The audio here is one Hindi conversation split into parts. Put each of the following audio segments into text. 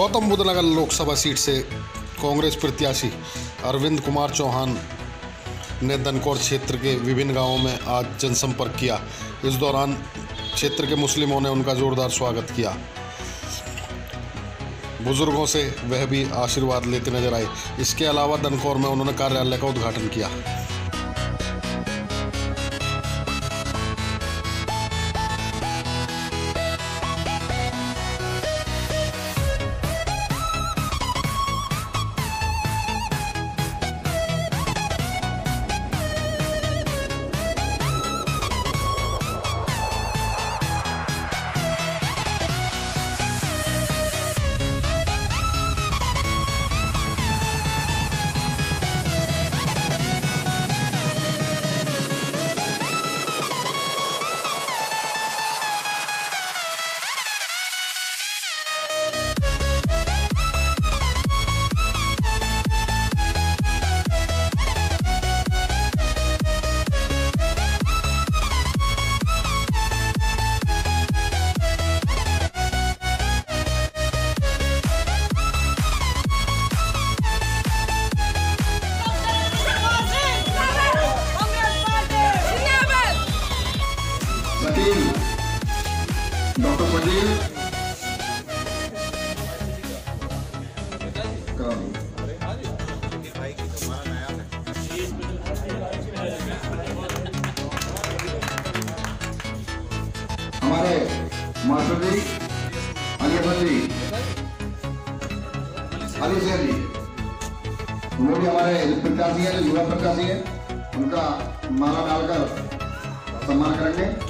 गौतम बुद्ध नगर लोकसभा सीट से कांग्रेस प्रत्याशी अरविंद कुमार चौहान ने दनकौर क्षेत्र के विभिन्न गांवों में आज जनसंपर्क किया। इस दौरान क्षेत्र के मुस्लिमों ने उनका जोरदार स्वागत किया। बुजुर्गों से वह भी आशीर्वाद लेते नजर आए। इसके अलावा दनकौर में उन्होंने कार्यालय का उद्घाटन किया। डॉक्टर पटेल हमारे मास्टर जी अली सर जी, वो भी हमारे प्रत्याशी है, जो युवा प्रत्याशी है, उनका माला डालकर सम्मान करेंगे।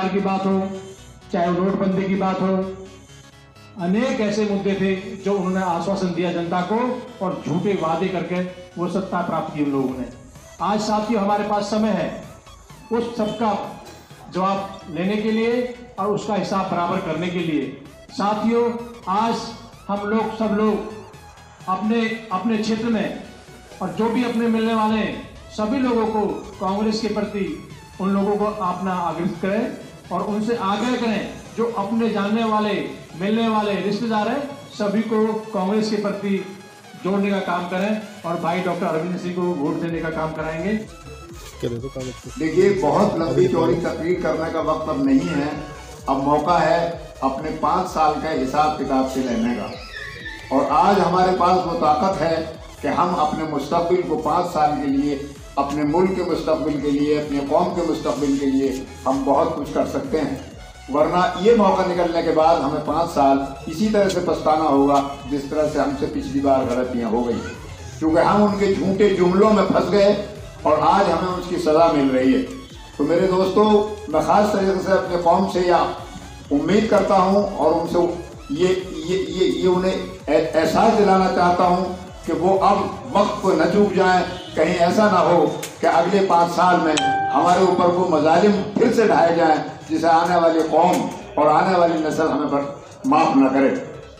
की बात हो, चाहे नोटबंदी की बात हो, अनेक ऐसे मुद्दे थे जो उन्होंने आश्वासन दिया जनता को और झूठे वादे करके वो सत्ता प्राप्त की उन लोगों ने। आज साथियों हमारे पास समय है उस सबका जवाब लेने के लिए और उसका हिसाब बराबर करने के लिए। साथियों आज हम लोग सब लोग अपने अपने क्षेत्र में और जो भी अपने मिलने वाले हैं सभी लोगों को कांग्रेस के प्रति उन लोगों को अपना आग्रह करें और उनसे आग्रह करें जो अपने जानने वाले मिलने वाले रिश्तेदार हैं सभी को कांग्रेस के प्रति जोड़ने का काम करें और भाई डॉक्टर अरविंद सिंह को वोट देने का काम कराएंगे। देखिए, बहुत लंबी चौड़ी तकरीर करने का वक्त अब नहीं है। अब मौका है अपने 5 साल के हिसाब किताब से लेने का, और आज हमारे पास वो ताकत है कि हम अपने मुस्तकबिल को 5 साल के लिए, अपने मुल्क के मुस्तकबिल के लिए, अपने कौम के मुस्तकबिल के लिए हम बहुत कुछ कर सकते हैं। वरना ये मौका निकलने के बाद हमें 5 साल इसी तरह से पछताना होगा जिस तरह से हमसे पिछली बार गलतियाँ हो गई, क्योंकि हम उनके झूठे जुमलों में फंस गए और आज हमें उसकी सज़ा मिल रही है। तो मेरे दोस्तों, मैं ख़ास तरीके से अपने कौम से या उम्मीद करता हूँ और उनसे ये उन्हें एहसास दिलाना चाहता हूँ कि वो अब वक्त को न चूक जाएं। कहीं ऐसा ना हो कि अगले 5 साल में हमारे ऊपर वो मजालिम फिर से ढाए जाएं जिसे आने वाली कौम और आने वाली नस्ल हमें पर माफ़ न करे।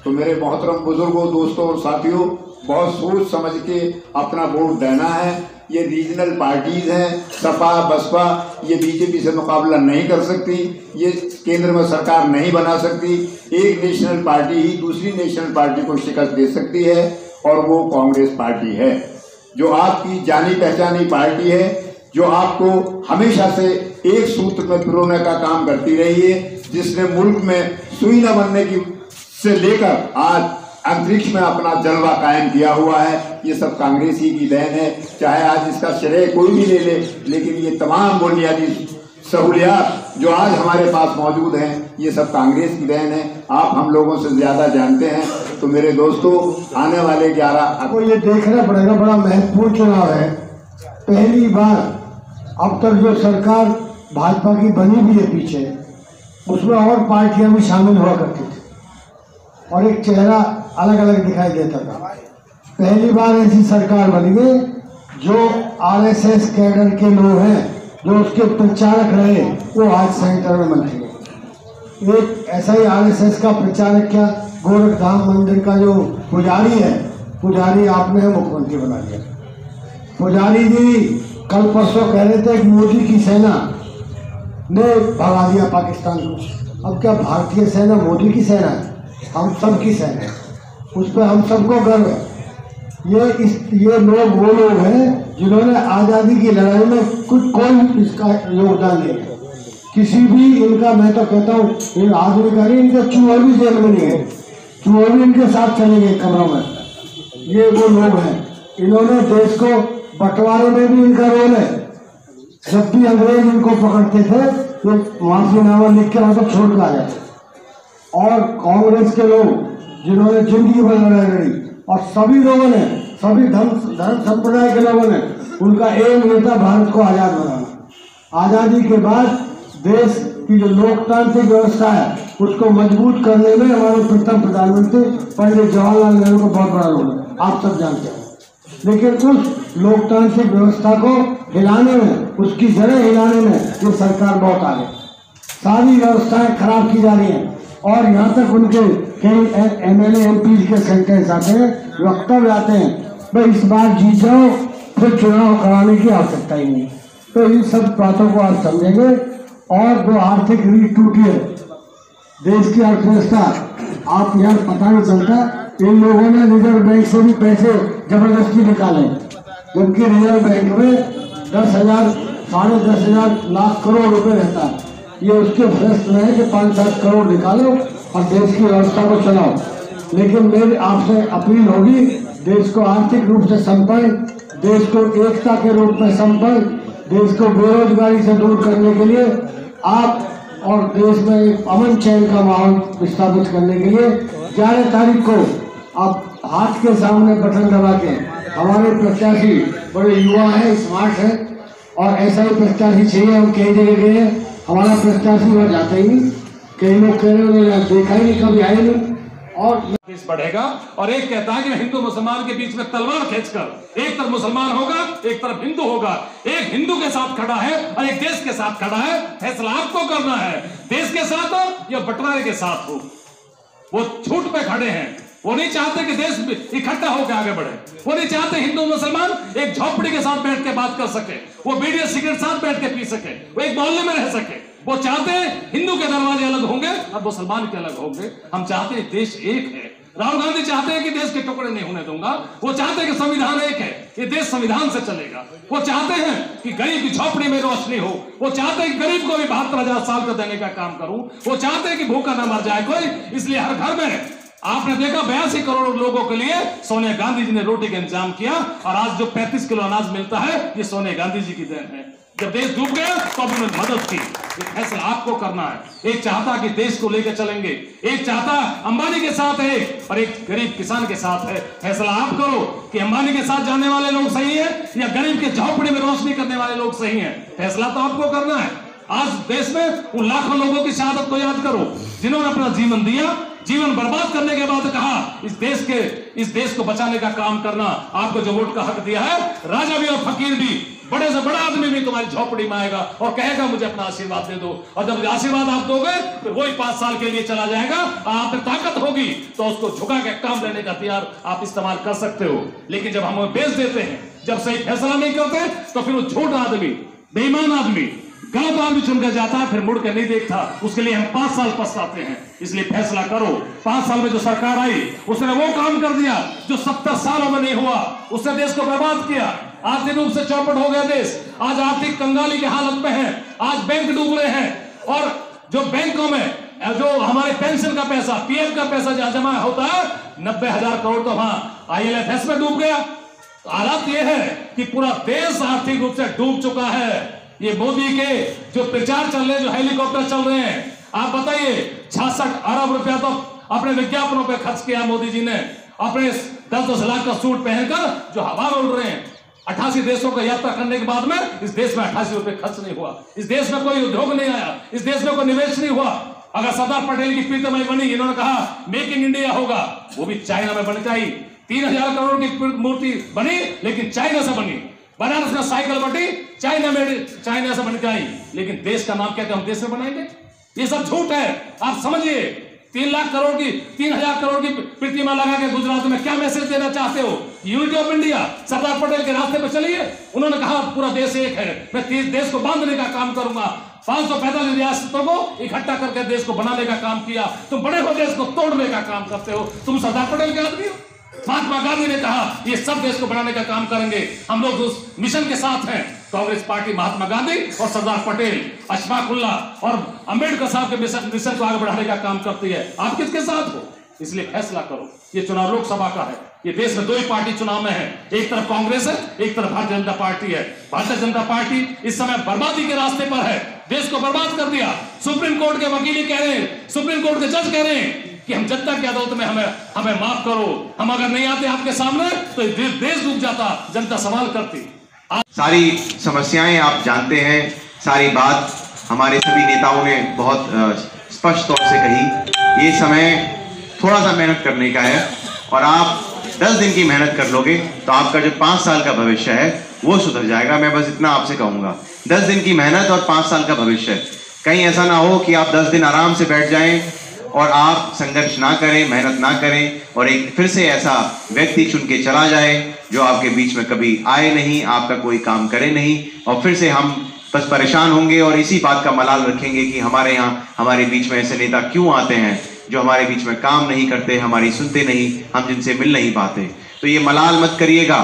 तो मेरे मोहतरम बुजुर्गों, दोस्तों और साथियों, बहुत सोच समझ के अपना वोट देना है। ये रीजनल पार्टीज हैं, सपा बसपा, ये बीजेपी से मुकाबला नहीं कर सकती, ये केंद्र में सरकार नहीं बना सकती। एक नेशनल पार्टी ही दूसरी नेशनल पार्टी को शिकस्त दे सकती है और वो कांग्रेस पार्टी है, जो आपकी जानी पहचानी पार्टी है, जो आपको हमेशा से एक सूत्र में पिरोने का काम करती रही है, जिसने मुल्क में सुई न बनने की से लेकर आज अंतरिक्ष में अपना जलवा कायम किया हुआ है। ये सब कांग्रेस ही की देन है। चाहे आज इसका श्रेय कोई भी ले ले, लेकिन ये तमाम बुनियादी सहूलियात जो आज हमारे पास मौजूद हैं ये सब कांग्रेस की देन है। आप हम लोगों से ज़्यादा जानते हैं। तो मेरे दोस्तों, आने वाले 11 आपको ये देखना पड़ेगा, बड़ा महत्वपूर्ण चुनाव है। पहली बार अब तक जो सरकार भाजपा की बनी भी है पीछे, उसमें और पार्टियां भी शामिल हुआ करती थी और एक चेहरा अलग अलग दिखाई देता था। पहली बार ऐसी सरकार बनी है जो आरएसएस कैडर के लोग हैं, जो उसके प्रचारक रहे, वो आज सेंटर में मंत्री है। एक ऐसा ही आरएसएस का प्रचारक क्या गोरखधाम मंदिर का जो पुजारी है, पुजारी आपने मुख्यमंत्री बना दिया। पुजारी जी कल परसों कह रहे थे कि मोदी की सेना ने भगा दिया पाकिस्तान को। अब क्या भारतीय सेना मोदी की सेना है? हम सब की सेना है, उस पर हम सबको गर्व है। ये लोग वो लोग हैं जिन्होंने आज़ादी की लड़ाई में कोई इसका योगदान नहीं है। किसी भी इनका, मैं तो कहता हूँ इन आदमी का नहीं, इनके चूहे भी जेल में नहीं है, चूहे भी इनके साथ चलेंगे कमरों में। ये वो लोग हैं, इन्होंने देश को बंटवारे में भी इनका रोल है। जब भी अंग्रेज इनको पकड़ते थे तो माफीनामा लिख के वहां छोड़ कर आ जाते। और कांग्रेस के लोग जिन्होंने जिंदगी भर लड़ाई लड़ी, और सभी लोगों ने, सभी धर्म संप्रदाय के लोगों ने, उनका एम ये था भारत को आज़ाद बनाना। आज़ादी के बाद देश की जो लोकतांत्रिक व्यवस्था है उसको मजबूत करने में हमारे प्रथम प्रधानमंत्री पंडित जवाहरलाल नेहरू को बहुत बड़ा रोल है, आप सब जानते हैं। लेकिन उस लोकतांत्रिक व्यवस्था को हिलाने में, उसकी जड़ें हिलाने में ये सरकार बहुत आगे। सारी व्यवस्थाएं खराब की जा रही हैं, और यहाँ तक उनके कई MLA MP के सेंटेंस आते हैं, वक्तव्य आते हैं, भाई इस बार जीत जाओ फिर चुनाव कराने की आवश्यकता ही नहीं। तो इन सब बातों को आप समझेंगे। और जो आर्थिक रीढ़ टूटी है देश की अर्थव्यवस्था, आप यार पता नहीं चलता, इन लोगों ने रिजर्व बैंक से भी पैसे जबरदस्ती निकाले, जबकि रिजर्व बैंक में 10,000 साढ़े 10,000 लाख करोड़ रुपए रहता है। ये उसके फैसले है कि 5-7 करोड़ निकालो और देश की व्यवस्था को चलाओ। लेकिन मेरी आपसे अपील होगी, देश को आर्थिक रूप से संपन्न, देश को एकता के रूप में संपन्न, देश को बेरोजगारी से दूर करने के लिए आप, और देश में एक अमन चैन का माहौल स्थापित करने के लिए 11 तारीख को आप हाथ के सामने बटन दबा के, हमारे प्रत्याशी बड़े युवा हैं, स्मार्ट हैं, और ऐसा ही प्रत्याशी चाहिए। हम कई जगह गए हैं, हमारा प्रत्याशी वहाँ जाता ही नहीं, कई लोग कह रहे हैं देखा ही नहीं, कभी आए नहीं। और केस बढ़ेगा, और एक कहता है कि हिंदू मुसलमान के बीच में तलवार खींचकर एक तरफ मुसलमान होगा, एक तरफ हिंदू होगा। एक हिंदू के साथ खड़ा है और एक देश के साथ खड़ा है। फैसला आपको करना है, देश के साथ हो या बंटवारे के साथ हो। वो छूट पे खड़े हैं, वो नहीं चाहते कि देश इकट्ठा होकर आगे बढ़े। वो नहीं चाहते हिंदू मुसलमान एक झोपड़ी के साथ बैठ के बात कर सके, वो बीड़ी सिगरेट साथ बैठ के पी सके, वो एक मोहल्ले में रह सके। वो चाहते हैं हिंदू के दरवाजे अलग होंगे और मुसलमान के अलग होंगे। हम चाहते हैं देश एक है। राहुल गांधी चाहते हैं कि देश के टुकड़े नहीं होने दूंगा। वो चाहते हैं कि संविधान एक है, ये देश संविधान से चलेगा। वो चाहते हैं कि गरीब की झोपड़ी में रोशनी हो। वो चाहते हैं कि गरीब को भी 72,000 साल का देने का काम करूं। वो चाहते हैं कि भूखा ना मर जाए कोई। इसलिए हर घर में आपने देखा 82 करोड़ लोगों के लिए सोनिया गांधी जी ने रोटी का इंतजाम किया, और आज जो 35 किलो अनाज मिलता है ये सोनिया गांधी जी की देन है। जब देश डूब गया तो अब उन्होंने मदद की। ये फैसला आपको करना है। एक चाहता कि देश को लेकर चलेंगे, एक चाहता अंबानी के साथ है और एक गरीब किसान के साथ है। फैसला आप करो कि अंबानी के साथ जाने वाले लोग सही है या गरीब के झोपड़ी में रोशनी करने वाले लोग सही हैं। फैसला तो आपको करना है। आज देश में उन लाखों लोगों की शहादत को याद करो जिन्होंने अपना जीवन दिया, जीवन बर्बाद करने के बाद कहा इस देश को बचाने का काम करना। आपको जो वोट का हक दिया है, राजा भी और फकीर भी, बड़े से बड़ा आदमी भी तुम्हारी झोपड़ी में आएगा और कहेगा मुझे अपना आशीर्वाद दे दो। और जब आशीर्वाद आप दोगे तो वही 5 साल के लिए चला जाएगा। आप में ताकत होगी तो उसको झुका के काम लेने का हथियार आप इस्तेमाल कर सकते हो। लेकिन जब हम बेच देते हैं, जब सही फैसला नहीं करते, तो फिर वो झूठ आदमी, बेईमान आदमी, गलत आदमी चुनकर जाता है, फिर मुड़ के नहीं देखता। उसके लिए हम 5 साल पछताते हैं। इसलिए फैसला करो। 5 साल में जो सरकार आई उसने वो काम कर दिया जो 70 सालों में नहीं हुआ। उसने देश को बर्बाद किया। आर्थिक रूप से चौपट हो गया देश। आज आर्थिक कंगाली की हालत में है। आज बैंक डूब रहे हैं, और जो बैंकों में जो हमारे पेंशन का पैसा, पीएफ का पैसा जहां जमा होता है 90,000 करोड़, तो वहां IL&FS में डूब गया। तो हालत यह है कि पूरा देश आर्थिक रूप से डूब चुका है। ये मोदी के जो प्रचार चल रहे हैं, जो हेलीकॉप्टर चल रहे हैं, आप बताइए 66 अरब रुपया तो अपने विज्ञापनों पे खर्च किया मोदी जी ने। अपने 10-10 लाख का सूट पहनकर जो हवा में उड़ रहे हैं। 88 देशों का यात्रा करने के बाद में इस देश में 88 रुपए खर्च नहीं हुआ। इस देश में कोई उद्योग नहीं आया। इस देश में कोई निवेश नहीं हुआ। अगर सरदार पटेल की प्रीतमय बनी, इन्होंने कहा मेक इन इंडिया होगा, वो भी चाइना में बन जाएगी। 3,000 करोड़ की मूर्ति बनी, लेकिन चाइना से बनी। बनारस में साइकिल बटी, चाइना से बन के आई। लेकिन देश का नाम क्या हम देश में बनाएंगे? ये सब झूठ है। आप समझिए, 3 लाख करोड़ की 3,000 करोड़ की प्रतिमा लगा के गुजरात में क्या मैसेज देना चाहते हो? Unity of India, Sardar Patel के रास्ते पर चलिए। उन्होंने कहा पूरा देश एक है, मैं देश को बांधने का काम करूंगा। 545 रियासतों को इकट्ठा करके देश को बनाने का काम किया। तुम बड़े हो देश को तोड़ने का काम करते हो। तुम सरदार पटेल के आदमी हो। महात्मा गांधी ने कहा ये सब देश को बनाने का काम करेंगे। हम लोग उस मिशन के साथ हैं। कांग्रेस पार्टी महात्मा गांधी और सरदार पटेल, अशफाक उल्लाह और अंबेडकर साहब के मिशन को आगे बढ़ाने का काम करती है। आप किसके साथ हो? इसलिए फैसला करो। ये चुनाव लोकसभा का है। ये देश में 2 ही पार्टी चुनाव में है, एक तरफ कांग्रेस है, एक तरफ भारतीय जनता पार्टी है। भारतीय जनता पार्टी इस समय बर्बादी के रास्ते पर है, देश को बर्बाद कर दिया। सुप्रीम कोर्ट के वकील कह रहे हैं, सुप्रीम कोर्ट के जज कह रहे हैं कि हम जनता की अदालत में हमें माफ करो, हम अगर नहीं आते आपके सामने तो देश डूब जाता, जनता सवाल करती। सारी समस्याएं आप जानते हैं, सारी बात हमारे सभी नेताओं ने बहुत स्पष्ट तौर से कही। ये समय थोड़ा सा मेहनत करने का है और आप 10 दिन की मेहनत कर लोगे तो आपका जो 5 साल का भविष्य है वो सुधर जाएगा। मैं बस इतना आपसे कहूंगा, 10 दिन की मेहनत और 5 साल का भविष्य। कहीं ऐसा ना हो कि आप 10 दिन आराम से बैठ जाएं और आप संघर्ष ना करें, मेहनत ना करें और एक फिर से ऐसा व्यक्ति चुन के चला जाए जो आपके बीच में कभी आए नहीं, आपका कोई काम करे नहीं और फिर से हम बस परेशान होंगे और इसी बात का मलाल रखेंगे कि हमारे यहाँ हमारे बीच में ऐसे नेता क्यों आते हैं जो हमारे बीच में काम नहीं करते, हमारी सुनते नहीं, हम जिनसे मिल नहीं पाते। तो ये मलाल मत करिएगा।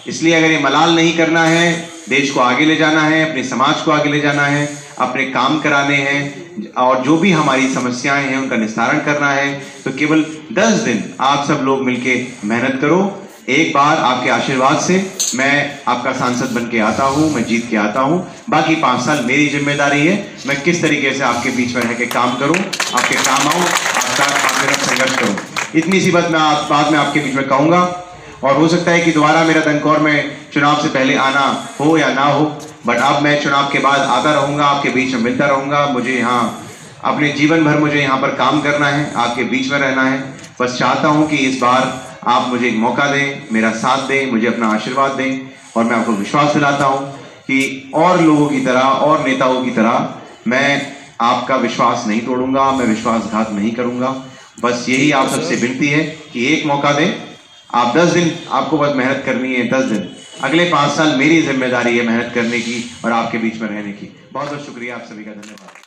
इसलिए अगर ये मलाल नहीं करना है, देश को आगे ले जाना है, अपने समाज को आगे ले जाना है, अपने काम कराने हैं और जो भी हमारी समस्याएं हैं उनका निस्तारण करना है, तो केवल 10 दिन आप सब लोग मिलके मेहनत करो। एक बार आपके आशीर्वाद से मैं आपका सांसद बन के आता हूं, मैं जीत के आता हूं। बाकी 5 साल मेरी जिम्मेदारी है, मैं किस तरीके से आपके बीच में रह के काम करूं, आपके काम आऊं, आपके साथ संघर्ष करूं। इतनी सी बात मैं बाद में आपके बीच में कहूंगा और हो सकता है कि दोबारा मेरा दनकौर में चुनाव से पहले आना हो या ना हो, बट अब मैं चुनाव के बाद आता रहूंगा, आपके बीच में मिलता रहूंगा। मुझे यहाँ अपने जीवन भर मुझे यहाँ पर काम करना है, आपके बीच में रहना है। बस चाहता हूँ कि इस बार आप मुझे एक मौका दें, मेरा साथ दें, मुझे अपना आशीर्वाद दें और मैं आपको विश्वास दिलाता हूँ कि और लोगों की तरह और नेताओं की तरह मैं आपका विश्वास नहीं तोड़ूंगा, मैं विश्वासघात नहीं करूंगा। बस यही आप सबसे विनती है कि एक मौका दें। आप 10 दिन आपको बस मेहनत करनी है, 10 दिन। अगले 5 साल मेरी जिम्मेदारी है मेहनत करने की और आपके बीच में रहने की। बहुत बहुत शुक्रिया, आप सभी का धन्यवाद।